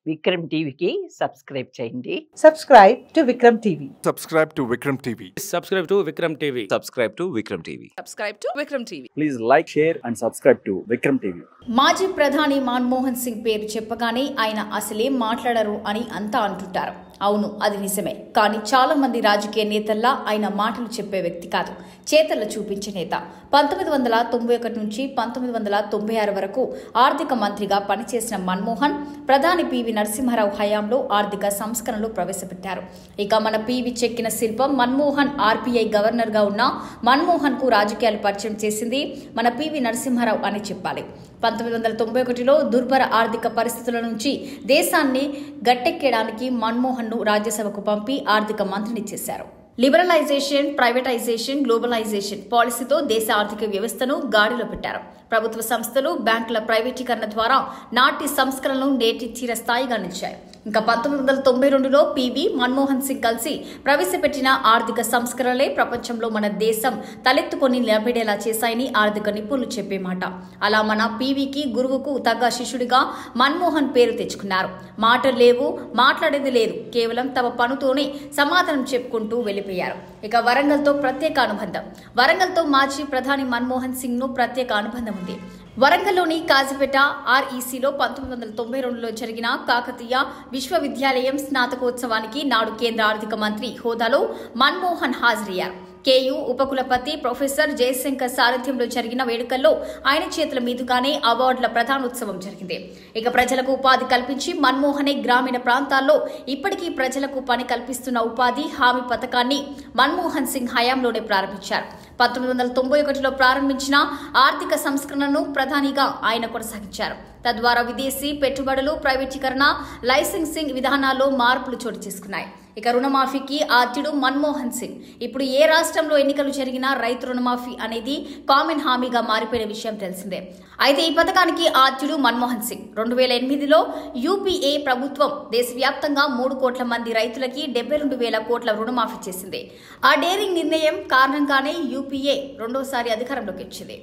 విక్రమ్ టీవీకి సబ్స్క్రైబ్ చేయండి. Subscribe to Vikram TV. Subscribe to Vikram TV. Subscribe to Vikram TV. Subscribe to Vikram TV. Subscribe to Vikram TV. Please like, share and subscribe to Vikram TV. మాజీ ప్రధాని మన్మోహన్ సింగ్ పేరు చెప్పగానే ఆయన అసలేం మాట్లాడరు అని అంతా అంటుంటారు. అవును, అది నిజమే. కానీ చాలా మంది రాజకీయ నేతల్లా ఆయన మాటలు చెప్పే వ్యక్తి కాదు, చేతల్లో చూపించే నేత. 1991 నుంచి 1996 వరకు ఆర్థిక మంత్రిగా పనిచేసిన మన్మోహన్ ప్రధాని పివి నరసింహారావు హయాంలో ఆర్థిక సంస్కరణలు ప్రవేశపెట్టారు. ఇక మన పివి చెక్కిన శిల్పం మన్మోహన్. ఆర్బీఐ గవర్నర్ గా ఉన్న మన్మోహన్ కు రాజకీయాలు పరిచయం చేసింది మన పివి నరసింహారావు అని చెప్పాలి. 1991లో దుర్భర ఆర్థిక పరిస్థితుల నుంచి దేశాన్ని గట్టెక్కడానికి మన్మోహన్ ను రాజ్యసభకు పంపి ఆర్థిక మంత్రిని చేశారు. లిబరలైజేషన్, ప్రైవేటైజేషన్, గ్లోబలైజేషన్ పాలసీతో దేశ ఆర్థిక వ్యవస్థను గాడిలో పెట్టారు. ప్రభుత్వ సంస్థలు, బ్యాంకుల ప్రైవేటీకరణ ద్వారా నాటి సంస్కరణలు నేటి చిరస్థాయిగా నిలిచాయి. ఇంకా 1992లో పివి మన్మోహన్ సింగ్ కలిసి ప్రవేశపెట్టిన ఆర్థిక సంస్కరణలే ప్రపంచంలో మన దేశం తలెత్తుకొని నిలబడేలా చేశాయని ఆర్థిక నిపుణులు చెప్పే మాట. అలా మన పివికి గురువుకు తగ్గ శిష్యుడిగా మన్మోహన్ పేరు తెచ్చుకున్నారు. మాటలు లేవు, మాట్లాడేది లేదు, కేవలం తమ పనుతోనే సమాధానం చెప్పుకుంటూ వెళ్లిపోయారు. ఇక వరంగల్తో ప్రత్యేక అనుబంధం. వరంగల్తో మాజీ ప్రధాని మన్మోహన్ సింగ్ ను ప్రత్యేక అనుబంధం ఉంది. వరంగల్లోని కాజీపేట ఆర్ఈసీలో 1992లో జరిగిన కాకతీయ విశ్వవిద్యాలయం స్నాతకోత్సవానికి నాడు కేంద్ర ఆర్థిక మంత్రి హోదాలో మన్మోహన్ హాజరయ్యారు. కేయూ ఉపకులపతి ప్రొఫెసర్ జయశంకర్ సారథ్యంలో జరిగిన వేడుకల్లో ఆయన చేతుల మీదుగానే అవార్డుల ప్రధానోత్సవం జరిగింది. ఇక ప్రజలకు ఉపాధి కల్పించి మన్మోహనే గ్రామీణ ప్రాంతాల్లో ఇప్పటికీ ప్రజలకు పని కల్పిస్తున్న ఉపాధి హామీ పథకాన్ని మన్మోహన్ సింగ్ హయాంలోనే ప్రారంభించారు. 1991లో ప్రారంభించిన ఆర్థిక సంస్కరణను ప్రధానిగా ఆయన కొనసాగించారు. తద్వారా విదేశీ పెట్టుబడులు, ప్రైవేటీకరణ, లైసెన్సింగ్ విధానాల్లో మార్పులు చోటు చేసుకున్నాయి. ఇక రుణమాఫీకి ఆద్యుడు మన్మోహన్ సింగ్. ఇప్పుడు ఏ రాష్ట్రంలో ఎన్నికలు జరిగినా రైతు రుణమాఫీ అనేది కామన్ హామీగా మారిపోయిన విషయం తెలిసిందే. అయితే ఈ పథకానికి ఆద్యుడు మన్మోహన్ సింగ్. 2008లో యూపీఏ ప్రభుత్వం దేశవ్యాప్తంగా 3 కోట్ల మంది రైతులకి 72,000 కోట్ల రుణమాఫీ చేసింది. ఆ డేరింగ్ నిర్ణయం కారణంగానే యూపీఏ రెండోసారి అధికారంలోకి వచ్చింది.